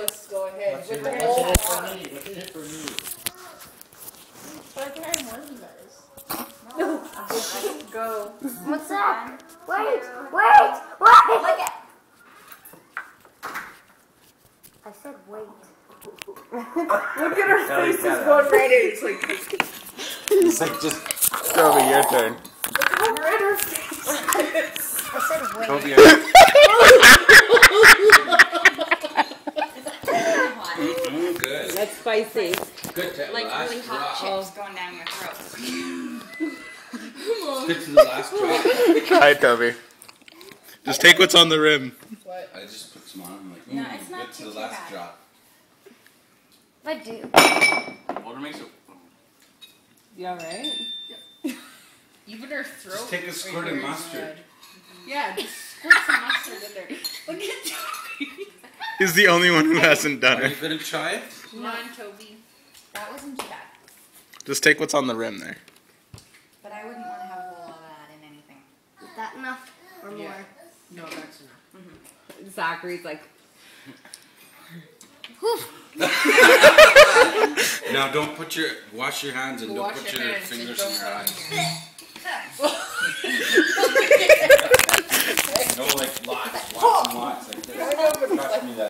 Puss, go ahead. What's With in the it whole for arm. me? What's in it for me? But I can have more than guys. Go. What's that? Wait. Look at. I said wait. Look at her face, is going right in. It's like, It's like just Toby, your turn. look how red her face is. I said wait. Toby, Good. That's spicy. Good to Like last really hot drop. chips going down your throat. Good to the last drop. Hi, Toby. Just take what's on the rim. What? I just put some on. I'm like, No, it's not good to too the last bad. drop. I do. Water makes it. You alright? You better throw. Just take a squirt of mustard. Yeah, just squirt some mustard in there. Look at Toby. He's the only one who hasn't done Are you it. gonna try it? Come on, Toby. That wasn't too bad. Just take what's on the rim there. But I wouldn't want to have a whole lot of that in anything. Is that enough or more? No, that's enough. Zachary's like, Now don't put your wash your hands and Wash don't put your your hands and fingers don't in your put eyes.